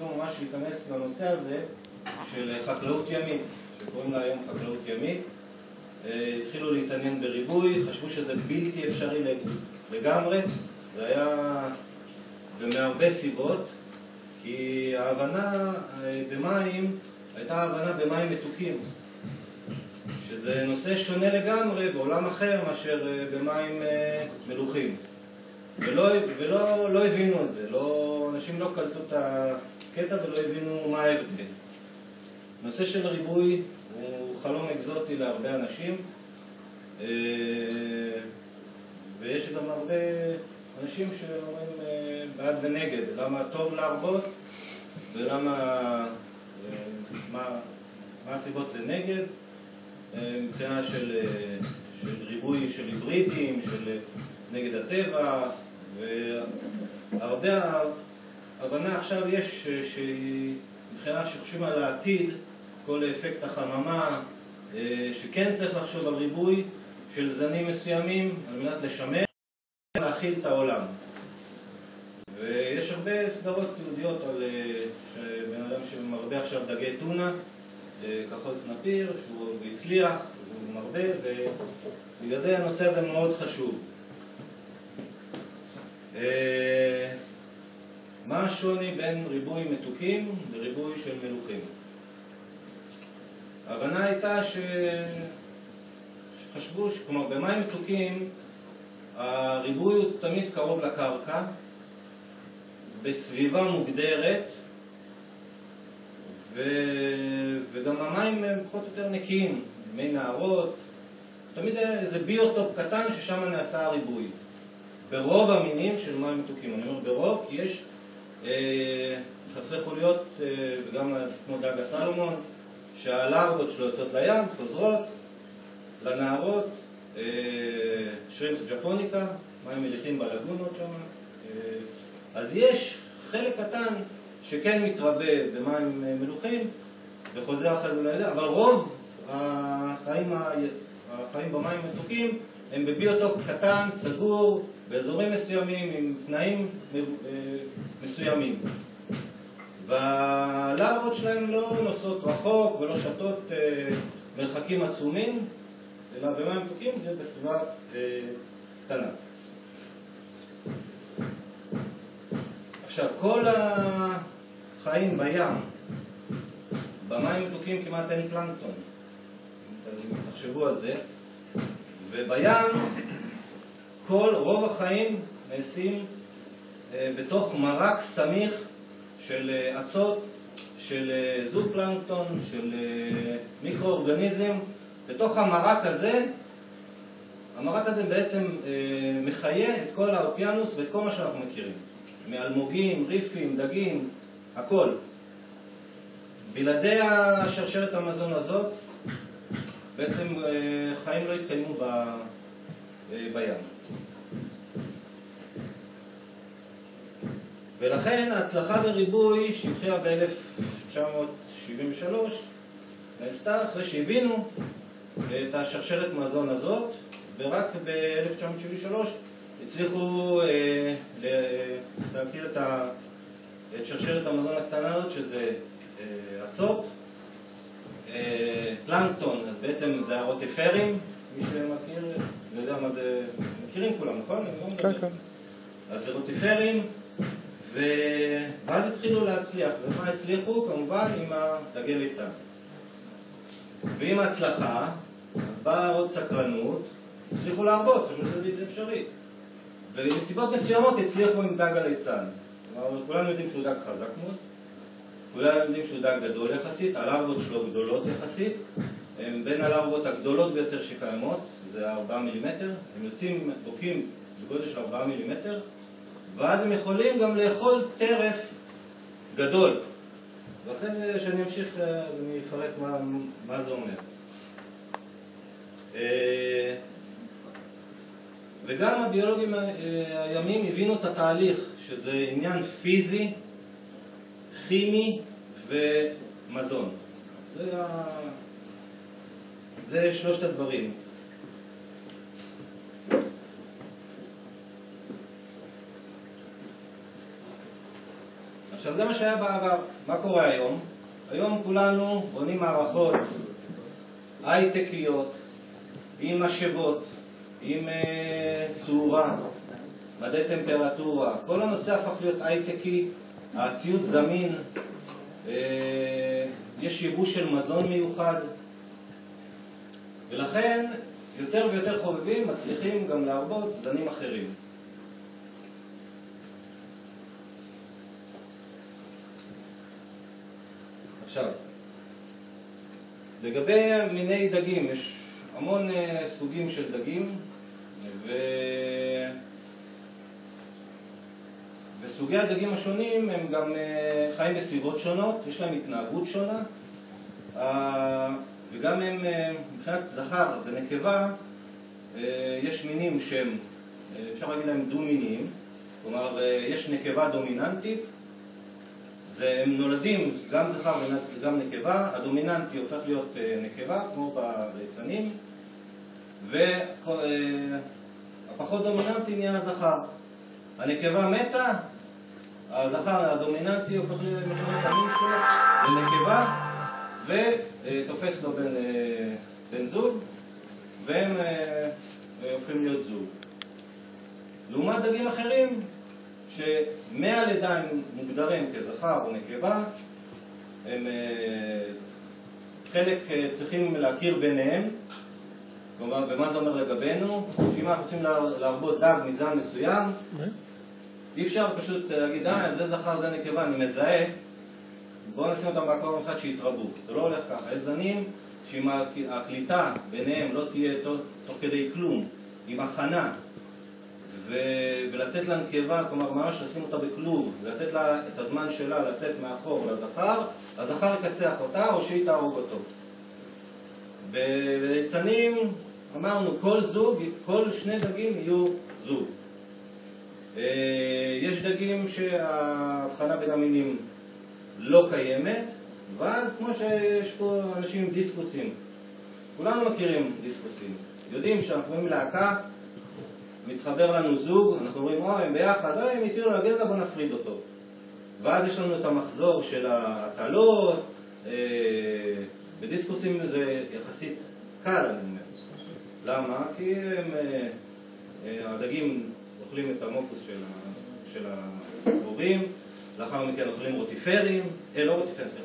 ממש להיכנס לנושא הזה של חקלאות ימית, שקוראים לה היום חקלאות ימית. התחילו להתעניין בריבוי, חשבו שזה בלתי אפשרי לגמרי. זה היה מהרבה סיבות, כי ההבנה במים הייתה הבנה במים מתוקים, שזה נושא שונה לגמרי בעולם אחר מאשר במים מלוחים. ולא הבינו את זה, אנשים לא קלטו את הקטע ולא הבינו מה ההבדל. נושא של ריבוי הוא חלום אקזוטי להרבה אנשים, ויש גם הרבה אנשים שאומרים בעד ונגד, למה טוב להרבות ולמה, מה הסיבות לנגד, מבחינה של ריבוי של היברידים, של נגד הטבע, והרבה הבנה עכשיו יש מבחינה שחושבים על העתיד, כל אפקט החממה, שכן צריך לחשוב על ריבוי של זנים מסוימים על מנת לשמר ולהכיל את העולם. ויש הרבה סדרות תיעודיות על שבן אדם שמרבה עכשיו דגי טונה, כחול סנפיר, שהוא הצליח, הוא מרבה, ובגלל זה הנושא הזה מאוד חשוב. מה השוני בין ריבוי מתוקים לריבוי של מלוחים? ההבנה הייתה שחשבו, כלומר במים מתוקים הריבוי הוא תמיד קרוב לקרקע, בסביבה מוגדרת, וגם המים הם פחות או יותר נקיים, מי נהרות, תמיד איזה ביוטופ קטן ששם נעשה הריבוי. ברוב המינים של מים מתוקים, אני אומר ברוב, כי יש חסרי חוליות, וגם כמו דג הסלומון, שהלארבות שלו יוצאות לים, חוזרות לנהרות, שרימפס ג'פוניקה, מים מליחים בלגונות שם. אז יש חלק קטן שכן מתרבה במים מלוחים וחוזר אחרי זה לידה, אבל רוב החיים במים מתוקים הם בביוטופ קטן, סגור, באזורים מסוימים, עם תנאים מסוימים. והלארבות שלהם לא נוסעות רחוק ולא שתות מרחקים עצומים, אלא במים מתוקים זה בסביבה קטנה. עכשיו, כל החיים בים, במים מתוקים כמעט אין פלנקטון. תחשבו על זה. ובים, רוב החיים נעשים בתוך מרק סמיך של עצות, של זופלנקטון, של מיקרואורגניזם. בתוך המרק הזה בעצם מחיה את כל האוקיינוס ואת כל מה שאנחנו מכירים. מאלמוגים, ריפים, דגים, הכל. בלעדי השרשרת המזון הזאת, בעצם חיים לא התקיימו בים. ולכן ההצלחה בריבוי שהתחילה ב-1973 נעשתה אחרי שהבינו את השרשרת מזון הזאת, ורק ב-1973 הצליחו להכיר את שרשרת המזון הקטנה הזאת, שזה עצות, פלנקטון, אז בעצם זה הרוטיפרים, מי שמכיר, לא יודע מה זה, מכירים כולם, נכון? כן, כן. אז זה רוטיפרים, ואז התחילו להצליח, ומה הצליחו? כמובן עם הדגי ליצן. ועם ההצלחה, אז באה עוד סקרנות, הצליחו להרבות, חשבו שזה בלתי אפשרי. ובנסיבות מסוימות הצליחו עם דג הליצן. כלומר, כולנו יודעים שהוא דג חזק מאוד, כולנו יודעים שהוא דג גדול יחסית, הלארבות שלו גדולות יחסית, הם בין הלארבות הגדולות ביותר שקיימות, זה 4 מילימטר, הם יוצאים בוקעים בגודל של 4 מילימטר, ואז הם יכולים גם לאכול טרף גדול. ואחרי זה שאני אמשיך, אז אני אפרט מה זה אומר. וגם הביולוגים הימיים הבינו את התהליך, שזה עניין פיזי, כימי ומזון. זה שלושת הדברים. עכשיו זה מה שהיה בעבר. מה קורה היום? היום כולנו בונים מערכות הייטקיות, עם משאבות, עם תאורה, מדי טמפרטורה. כל הנושא הפך להיות הייטקי, הציוד זמין, יש ייבוש של מזון מיוחד, ולכן יותר ויותר חובבים מצליחים גם להרבות זנים אחרים. עכשיו, לגבי מיני דגים, יש המון סוגים של דגים, וסוגי הדגים השונים הם גם חיים בסביבות שונות, יש להם התנהגות שונה, וגם הם מבחינת זכר ונקבה, יש מינים שהם, אפשר להגיד להם דו-מיניים, כלומר יש נקבה דומיננטית, הם נולדים גם זכר וגם נקבה, הדומיננטי הופך להיות נקבה כמו בליצנים, והפחות דומיננטי נהיה זכר. הנקבה מתה, הזכר הדומיננטי הופך להיות המין שלו לנקבה ותופס לו בן זוג, והם הופכים להיות זוג. לעומת דגים אחרים שמהלידה הם מוגדרים כזכר או נקבה, הם חלק צריכים להכיר ביניהם, כלומר, ומה זה אומר לגבינו? שאם אנחנו רוצים להרבות דג מזן מסוים, אי אפשר פשוט להגיד, זה זכר, זה נקבה, אני מזהה, בואו נשים אותם במקום אחד שיתרבו. זה לא הולך ככה. יש זנים שאם הקליטה ביניהם לא תהיה תוך כדי כלום, עם הכנה, ולתת לה נקבה, כלומר ממש לשים אותה בכלוב, ולתת לה את הזמן שלה לצאת מאחור לזכר, הזכר יכסח אותה או שהיא תהרוג אותו. בליצנים אמרנו כל שני דגים יהיו זוג. יש דגים שההבחנה בין המינים לא קיימת, ואז כמו שיש פה אנשים עם דיסקוסים, כולנו מכירים דיסקוסים, יודעים שאנחנו רואים להקה, מתחבר לנו זוג, אנחנו אומרים, הם ביחד, הם יתירו לגזע, בוא נפריד אותו. ואז יש לנו את המחזור של ההטלות, בדיסקוסים זה יחסית קל, אני אומר. למה? כי הדגים אוכלים את המוקוס של ההורים, לאחר מכן אוכלים רוטיפרים,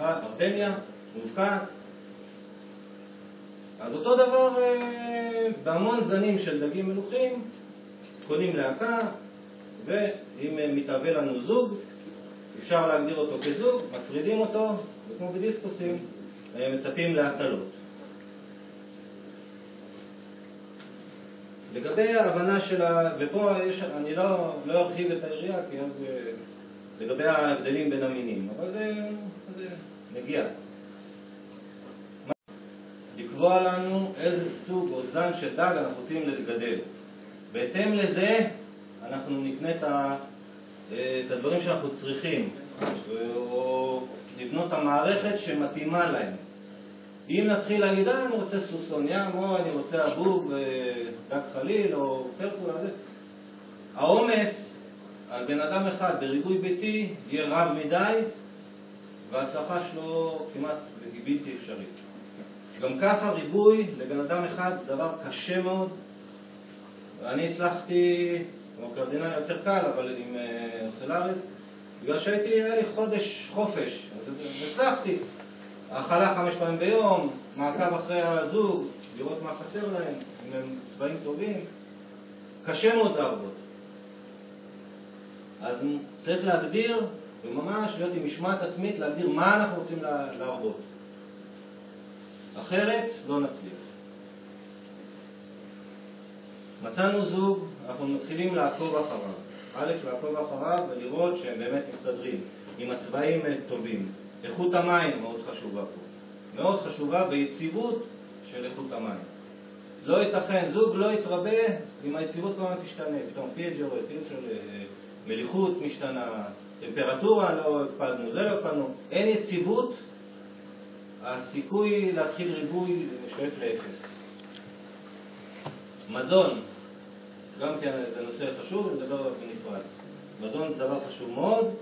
ארטמיה, מובקעת. אז אותו דבר בהמון זנים של דגים מלוכים, קונים להקה, ואם מתהווה לנו זוג, אפשר להגדיר אותו כזוג, מפרידים אותו, וכמו בדיסקוסים, מצפים להטלות. לגבי ההבנה שלה, ופה אני לא ארחיב את היריעה, כי אז לגבי ההבדלים בין המינים, אבל זה נגיע. לקבוע לנו איזה סוג או זן של דג אנחנו רוצים לגדל. בהתאם לזה אנחנו נקנה את הדברים שאנחנו צריכים, או לבנות המערכת שמתאימה להם. אם נתחיל להגיד, אני רוצה סוסון ים, או אני רוצה אבוב, דג חליל, או פרקול, העומס על בן אדם אחד בריבוי ביתי יהיה רב מדי, וההצלחה שלו כמעט בלתי אפשרית. גם ככה ריבוי לבן אדם אחד זה דבר קשה מאוד. אני הצלחתי, כמו קרדינלי יותר קל, אבל עם אוסלאריס, בגלל היה לי חודש חופש, הצלחתי. האכלה 5 פעמים ביום, מעקב אחרי הזוג, לראות מה חסר להם, אם הם צבעים טובים. קשה מאוד להרבות. אז צריך להגדיר, וממש להיות עם משמעת עצמית, להגדיר מה אנחנו רוצים להרבות. אחרת לא נצליח. מצאנו זוג, אנחנו מתחילים לעקוב אחריו. לעקוב אחריו ולראות שהם באמת מסתדרים, עם הצבעים טובים. איכות המים מאוד חשובה פה. מאוד חשובה ביציבות של איכות המים. לא ייתכן, זוג לא יתרבה אם היציבות כמובן תשתנה. פתאום פיג'ר, מליחות משתנה, טמפרטורה לא הקפדנו, זה לא הקפדנו. אין יציבות, הסיכוי להתחיל ריבוי שואף לאפס. מזון, גם כן זה נושא חשוב, נדבר עליו בנפרד. מזון זה דבר חשוב מאוד.